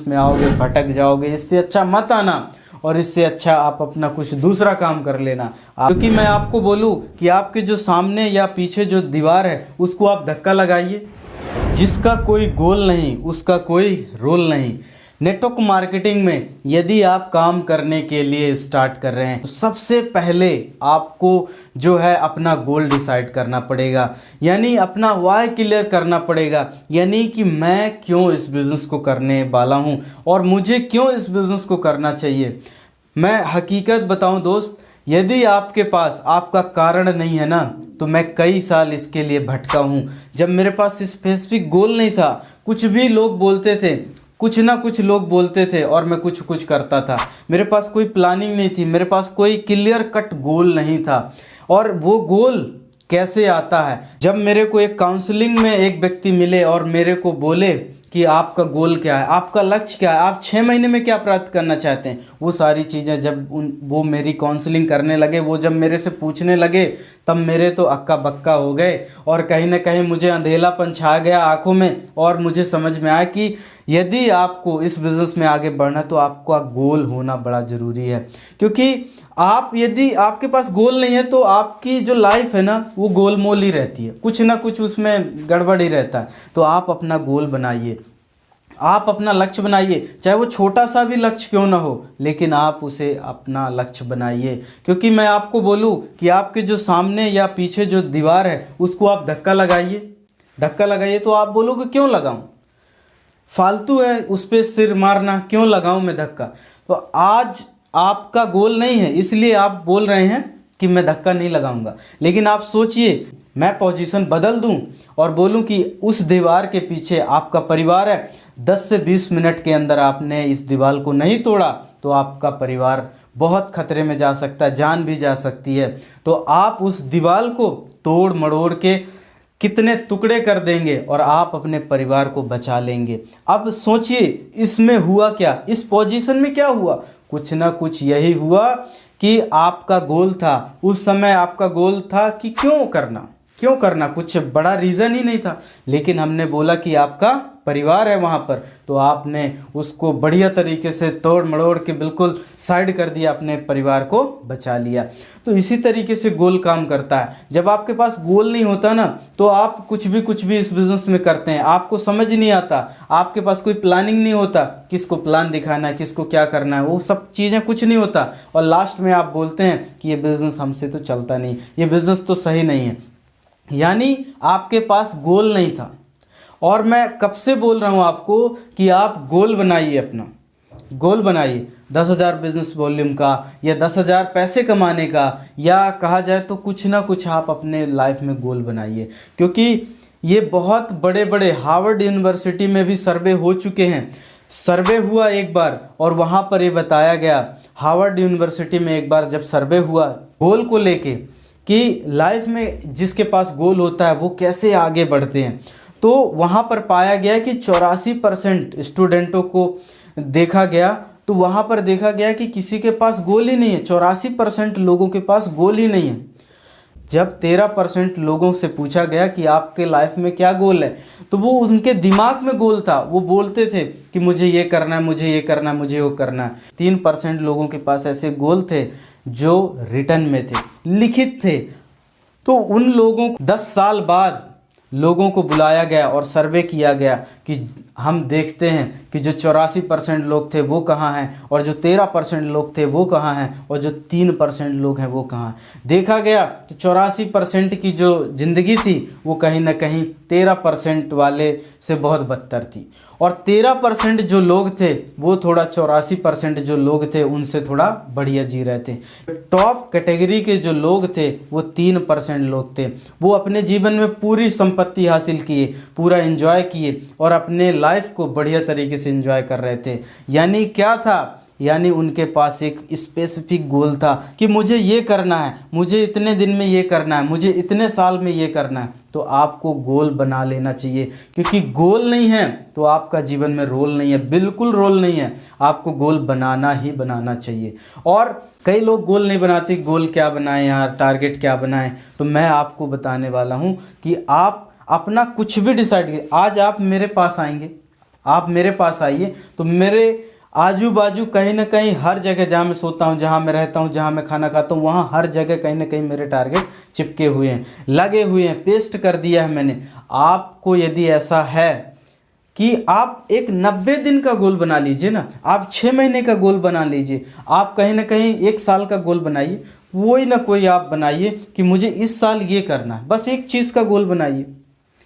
Business में आओगे भटक जाओगे। इससे अच्छा मत आना और इससे अच्छा आप अपना कुछ दूसरा काम कर लेना। क्योंकि मैं आपको बोलूं कि आपके जो सामने या पीछे जो दीवार है उसको आप धक्का लगाइए। जिसका कोई गोल नहीं उसका कोई रोल नहीं। नेटवर्क मार्केटिंग में यदि आप काम करने के लिए स्टार्ट कर रहे हैं तो सबसे पहले आपको जो है अपना गोल डिसाइड करना पड़ेगा, यानी अपना वाई क्लियर करना पड़ेगा, यानी कि मैं क्यों इस बिज़नेस को करने वाला हूं और मुझे क्यों इस बिज़नेस को करना चाहिए। मैं हकीकत बताऊं दोस्त, यदि आपके पास आपका कारण नहीं है ना तो मैं कई साल इसके लिए भटका हूँ। जब मेरे पास स्पेसिफिक गोल नहीं था, कुछ भी लोग बोलते थे, कुछ ना कुछ लोग बोलते थे और मैं कुछ कुछ करता था। मेरे पास कोई प्लानिंग नहीं थी, मेरे पास कोई क्लियर कट गोल नहीं था। और वो गोल कैसे आता है, जब मेरे को एक काउंसलिंग में एक व्यक्ति मिले और मेरे को बोले कि आपका गोल क्या है, आपका लक्ष्य क्या है, आप 6 महीने में क्या प्राप्त करना चाहते हैं। वो सारी चीज़ें जब वो मेरी काउंसलिंग करने लगे, वो जब मेरे से पूछने लगे, तब मेरे तो अक्का बक्का हो गए और कहीं ना कहीं मुझे अंधेलापन छा गया आंखों में। और मुझे समझ में आया कि यदि आपको इस बिज़नेस में आगे बढ़ना तो आपका गोल होना बड़ा ज़रूरी है। क्योंकि यदि आपके पास गोल नहीं है तो आपकी जो लाइफ है ना वो गोलमोल ही रहती है, कुछ ना कुछ उसमें गड़बड़ ही रहता है। तो आप अपना गोल बनाइए, आप अपना लक्ष्य बनाइए, चाहे वो छोटा सा भी लक्ष्य क्यों ना हो, लेकिन आप उसे अपना लक्ष्य बनाइए। क्योंकि मैं आपको बोलूं कि आपके जो सामने या पीछे जो दीवार है उसको आप धक्का लगाइए तो आप बोलोगे क्यों लगाऊं, फालतू है उस पर सिर मारना, क्यों लगाऊं मैं धक्का। तो आज आपका गोल नहीं है इसलिए आप बोल रहे हैं कि मैं धक्का नहीं लगाऊंगा। लेकिन आप सोचिए, मैं पोजीशन बदल दूं और बोलूं कि उस दीवार के पीछे आपका परिवार है, 10 से 20 मिनट के अंदर आपने इस दीवार को नहीं तोड़ा तो आपका परिवार बहुत खतरे में जा सकता है, जान भी जा सकती है। तो आप उस दीवार को तोड़ मड़ोड़ के कितने टुकड़े कर देंगे और आप अपने परिवार को बचा लेंगे। अब सोचिए इसमें हुआ क्या, इस पोजीशन में क्या हुआ, कुछ ना कुछ यही हुआ कि आपका गोल था, उस समय आपका गोल था कि क्यों करना, कुछ बड़ा रीज़न ही नहीं था। लेकिन हमने बोला कि आपका परिवार है वहाँ पर, तो आपने उसको बढ़िया तरीके से तोड़ मड़ोड़ के बिल्कुल साइड कर दिया, अपने परिवार को बचा लिया। तो इसी तरीके से गोल काम करता है। जब आपके पास गोल नहीं होता ना तो आप कुछ भी इस बिज़नेस में करते हैं, आपको समझ नहीं आता, आपके पास कोई प्लानिंग नहीं होता, किसको प्लान दिखाना है, किसको क्या करना है, वो सब चीज़ें कुछ नहीं होता। और लास्ट में आप बोलते हैं कि ये बिज़नेस हमसे तो चलता नहीं, ये बिज़नेस तो सही नहीं है, यानी आपके पास गोल नहीं था। और मैं कब से बोल रहा हूँ आपको कि आप गोल बनाइए, अपना गोल बनाइए 10,000 बिजनेस वॉल्यूम का या 10,000 पैसे कमाने का, या कहा जाए तो कुछ ना कुछ आप अपने लाइफ में गोल बनाइए। क्योंकि ये बहुत बड़े बड़े हार्वर्ड यूनिवर्सिटी में भी सर्वे हो चुके हैं। सर्वे हुआ एक बार और वहाँ पर ये बताया गया, हार्वर्ड यूनिवर्सिटी में एक बार जब सर्वे हुआ गोल को लेके कि लाइफ में जिसके पास गोल होता है वो कैसे आगे बढ़ते हैं, तो वहाँ पर पाया गया कि 84% स्टूडेंटों को देखा गया, तो वहाँ पर देखा गया कि किसी के पास गोल ही नहीं है, 84% लोगों के पास गोल ही नहीं है। जब 13% लोगों से पूछा गया कि आपके लाइफ में क्या गोल है, तो वो उनके दिमाग में गोल था, वो बोलते थे कि मुझे ये करना है, मुझे ये करना है, मुझे वो करना है। 3% लोगों के पास ऐसे गोल थे जो रिटर्न में थे, लिखित थे। तो उन लोगों को 10 साल बाद लोगों को बुलाया गया और सर्वे किया गया कि हम देखते हैं कि जो 84% लोग थे वो कहाँ हैं और जो 13% लोग थे वो कहाँ हैं और जो 3% लोग हैं वो कहाँ हैं। देखा गया तो 84% की जो ज़िंदगी थी वो कहीं ना कहीं 13% वाले से बहुत बदतर थी, और 13% जो लोग थे वो थोड़ा 84% जो लोग थे उनसे थोड़ा बढ़िया जी रहे थे। टॉप कैटेगरी के जो लोग थे वो 3% लोग थे, वो अपने जीवन में पूरी संपत्ति हासिल किए, पूरा एंजॉय किए और अपने लाइफ को बढ़िया तरीके से एंजॉय कर रहे थे। यानी क्या था, यानी उनके पास एक स्पेसिफिक गोल था कि मुझे ये करना है, मुझे इतने दिन में ये करना है, मुझे इतने साल में ये करना है। तो आपको गोल बना लेना चाहिए, क्योंकि गोल नहीं है तो आपका जीवन में रोल नहीं है, बिल्कुल रोल नहीं है। आपको गोल बनाना ही बनाना चाहिए। और कई लोग गोल नहीं बनाते, गोल क्या बनाएं यार, टारगेट क्या बनाएं। तो मैं आपको बताने वाला हूँ कि आप अपना कुछ भी डिसाइड कीजिए। आज आप मेरे पास आएंगे, आप मेरे पास आइए तो मेरे आजू बाजू कहीं ना कहीं हर जगह, जहाँ मैं सोता हूँ, जहाँ मैं रहता हूँ, जहाँ मैं खाना खाता हूँ, वहाँ हर जगह कहीं ना कहीं मेरे टारगेट चिपके हुए हैं, लगे हुए हैं, पेस्ट कर दिया है मैंने। आपको यदि ऐसा है कि आप एक 90 दिन का गोल बना लीजिए ना, आप 6 महीने का गोल बना लीजिए, आप कहीं ना कहीं 1 साल का गोल बनाइए, कोई ना कोई आप बनाइए कि मुझे इस साल ये करना है। बस एक चीज़ का गोल बनाइए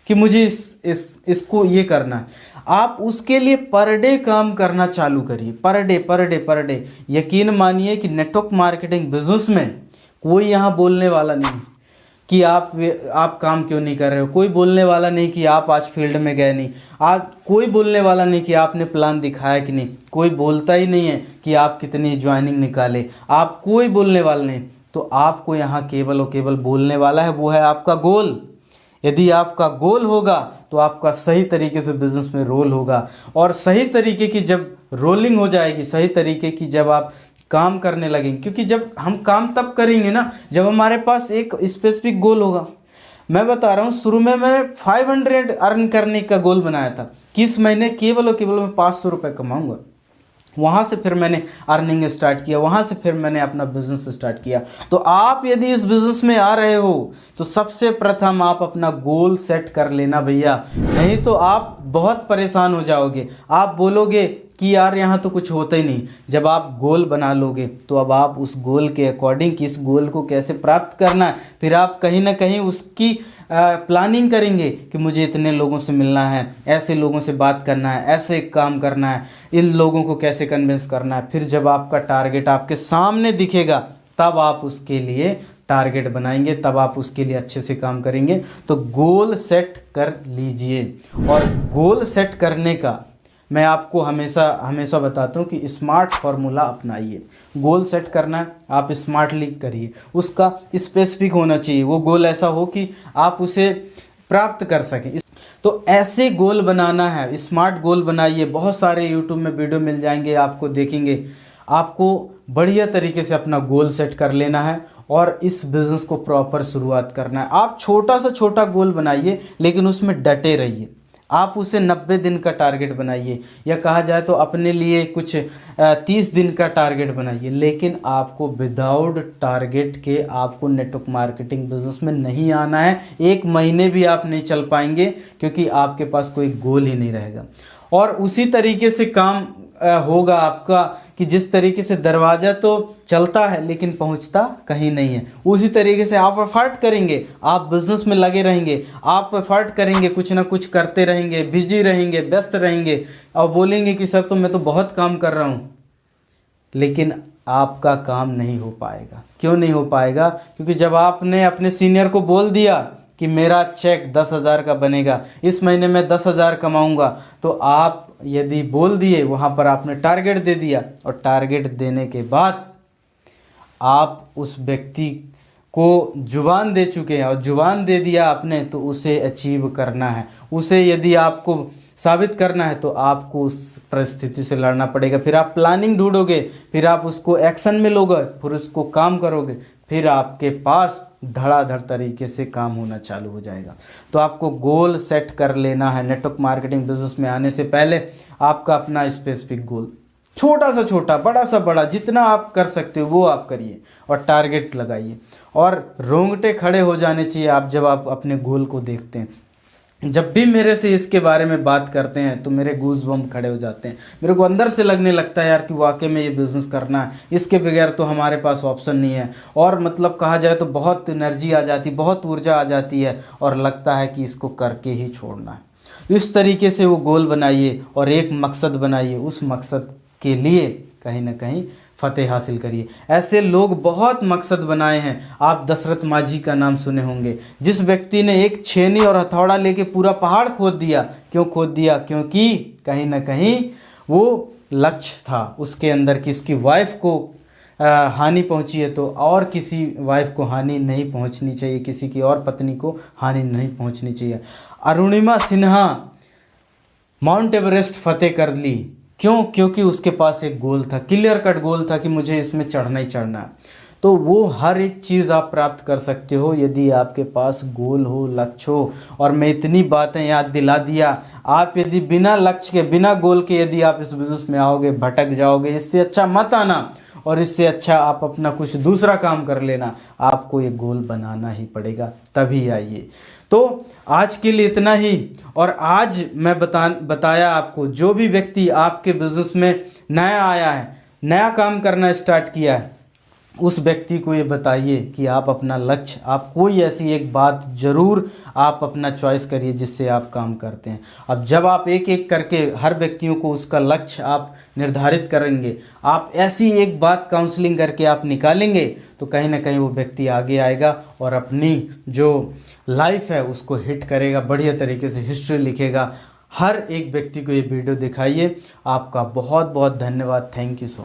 कि मुझे इसको ये करना है। आप उसके लिए पर डे काम करना चालू करिए, पर डे। यकीन मानिए कि नेटवर्क मार्केटिंग बिजनेस में कोई यहाँ बोलने वाला नहीं कि आप काम क्यों नहीं कर रहे हो, कोई बोलने वाला नहीं कि आप आज फील्ड में गए नहीं, आप कोई बोलने वाला नहीं कि आपने प्लान दिखाया कि नहीं, कोई बोलता ही नहीं है कि आप कितनी ज्वाइनिंग निकाले, आप कोई बोलने वाला नहीं। तो आपको यहाँ केवल और केवल बोलने वाला है, वो है आपका गोल। यदि आपका गोल होगा तो आपका सही तरीके से बिजनेस में रोल होगा, और सही तरीके की जब रोलिंग हो जाएगी, सही तरीके की जब आप काम करने लगेंगे, क्योंकि जब हम काम तब करेंगे ना जब हमारे पास एक स्पेसिफिक गोल होगा। मैं बता रहा हूँ, शुरू में मैंने 500 अर्न करने का गोल बनाया था कि इस महीने केवल और केवल मैं 500 रुपये कमाऊँगा। वहाँ से फिर मैंने अर्निंग स्टार्ट किया, वहाँ से फिर मैंने अपना बिजनेस स्टार्ट किया। तो आप यदि इस बिजनेस में आ रहे हो तो सबसे प्रथम आप अपना गोल सेट कर लेना भैया, नहीं तो आप बहुत परेशान हो जाओगे। आप बोलोगे कि यार यहाँ तो कुछ होता ही नहीं। जब आप गोल बना लोगे तो अब आप उस गोल के अकॉर्डिंग कि इस गोल को कैसे प्राप्त करना है, फिर आप कहीं ना कहीं उसकी प्लानिंग करेंगे कि मुझे इतने लोगों से मिलना है, ऐसे लोगों से बात करना है, ऐसे काम करना है, इन लोगों को कैसे कन्विंस करना है। फिर जब आपका टारगेट आपके सामने दिखेगा तब आप उसके लिए टारगेट बनाएंगे, तब आप उसके लिए अच्छे से काम करेंगे। तो गोल सेट कर लीजिए, और गोल सेट करने का मैं आपको हमेशा बताता हूँ कि स्मार्ट फार्मूला अपनाइए। गोल सेट करना है, आप स्मार्टली करिए, उसका स्पेसिफिक होना चाहिए, वो गोल ऐसा हो कि आप उसे प्राप्त कर सकें। तो ऐसे गोल बनाना है, स्मार्ट गोल बनाइए। बहुत सारे यूट्यूब में वीडियो मिल जाएंगे, आपको देखेंगे। आपको बढ़िया तरीके से अपना गोल सेट कर लेना है और इस बिज़नेस को प्रॉपर शुरुआत करना है। आप छोटा से छोटा गोल बनाइए, लेकिन उसमें डटे रहिए। आप उसे 90 दिन का टारगेट बनाइए, या कहा जाए तो अपने लिए कुछ 30 दिन का टारगेट बनाइए, लेकिन आपको विदाउट टारगेट के आपको नेटवर्क मार्केटिंग बिजनेस में नहीं आना है। 1 महीने भी आप नहीं चल पाएंगे, क्योंकि आपके पास कोई गोल ही नहीं रहेगा। और उसी तरीके से काम होगा आपका कि जिस तरीके से दरवाज़ा तो चलता है लेकिन पहुंचता कहीं नहीं है, उसी तरीके से आप एफर्ट करेंगे, आप बिजनेस में लगे रहेंगे, आप एफर्ट करेंगे, कुछ ना कुछ करते रहेंगे, बिजी रहेंगे, व्यस्त रहेंगे, और बोलेंगे कि सर तो मैं तो बहुत काम कर रहा हूँ, लेकिन आपका काम नहीं हो पाएगा। क्यों नहीं हो पाएगा? क्योंकि जब आपने अपने सीनियर को बोल दिया कि मेरा चेक 10,000 का बनेगा, इस महीने में 10,000 कमाऊंगा, तो आप यदि बोल दिए, वहाँ पर आपने टारगेट दे दिया, और टारगेट देने के बाद आप उस व्यक्ति को जुबान दे चुके हैं, और जुबान दे दिया आपने तो उसे अचीव करना है। उसे यदि आपको साबित करना है तो आपको उस परिस्थिति से लड़ना पड़ेगा। फिर आप प्लानिंग ढूंढोगे, फिर आप उसको एक्शन में लोगे, फिर उसको काम करोगे, फिर आपके पास धड़ाधड़ तरीके से काम होना चालू हो जाएगा। तो आपको गोल सेट कर लेना है। नेटवर्क मार्केटिंग बिजनेस में आने से पहले आपका अपना स्पेसिफिक गोल, छोटा सा छोटा, बड़ा सा बड़ा, जितना आप कर सकते हो वो आप करिए, और टारगेट लगाइए। और रोंगटे खड़े हो जाने चाहिए आप जब आप अपने गोल को देखते हैं। जब भी मेरे से इसके बारे में बात करते हैं तो मेरे गूज बम्प खड़े हो जाते हैं। मेरे को अंदर से लगने लगता है यार कि वाकई में ये बिज़नेस करना है, इसके बगैर तो हमारे पास ऑप्शन नहीं है। और मतलब कहा जाए तो बहुत एनर्जी आ जाती, बहुत ऊर्जा आ जाती है, और लगता है कि इसको करके ही छोड़ना है। इस तरीके से वो गोल बनाइए और एक मकसद बनाइए, उस मकसद के लिए कहीं ना कहीं फतेह हासिल करिए। ऐसे लोग बहुत मकसद बनाए हैं। आप दशरथ माझी का नाम सुने होंगे, जिस व्यक्ति ने एक छेनी और हथौड़ा लेके पूरा पहाड़ खोद दिया। क्यों खोद दिया? क्योंकि कहीं ना कहीं वो लक्ष्य था उसके अंदर कि इसकी वाइफ को हानि पहुंची है, तो और किसी वाइफ को हानि नहीं पहुंचनी चाहिए, किसी की और पत्नी को हानि नहीं पहुंचनी चाहिए। अरुणिमा सिन्हा माउंट एवरेस्ट फतेह कर ली। क्यों? क्योंकि उसके पास एक गोल था, क्लियर कट गोल था कि मुझे इसमें चढ़ना ही चढ़ना है। तो वो हर एक चीज़ आप प्राप्त कर सकते हो यदि आपके पास गोल हो, लक्ष्य हो। और मैं इतनी बातें याद दिला दिया, आप यदि बिना लक्ष्य के, बिना गोल के यदि आप इस बिज़नेस में आओगे, भटक जाओगे। इससे अच्छा मत आना, और इससे अच्छा आप अपना कुछ दूसरा काम कर लेना। आपको ये गोल बनाना ही पड़ेगा, तभी आइए। तो आज के लिए इतना ही। और आज मैं बताया आपको, जो भी व्यक्ति आपके बिज़नेस में नया आया है, नया काम करना स्टार्ट किया है, उस व्यक्ति को ये बताइए कि आप अपना लक्ष्य, आप कोई ऐसी एक बात ज़रूर आप अपना चॉइस करिए जिससे आप काम करते हैं। अब जब आप एक एक करके हर व्यक्तियों को उसका लक्ष्य आप निर्धारित करेंगे, आप ऐसी एक बात काउंसलिंग करके आप निकालेंगे, तो कहीं ना कहीं वो व्यक्ति आगे आएगा और अपनी जो लाइफ है उसको हिट करेगा, बढ़िया तरीके से हिस्ट्री लिखेगा। हर एक व्यक्ति को ये वीडियो दिखाइए। आपका बहुत बहुत धन्यवाद। Thank you so much.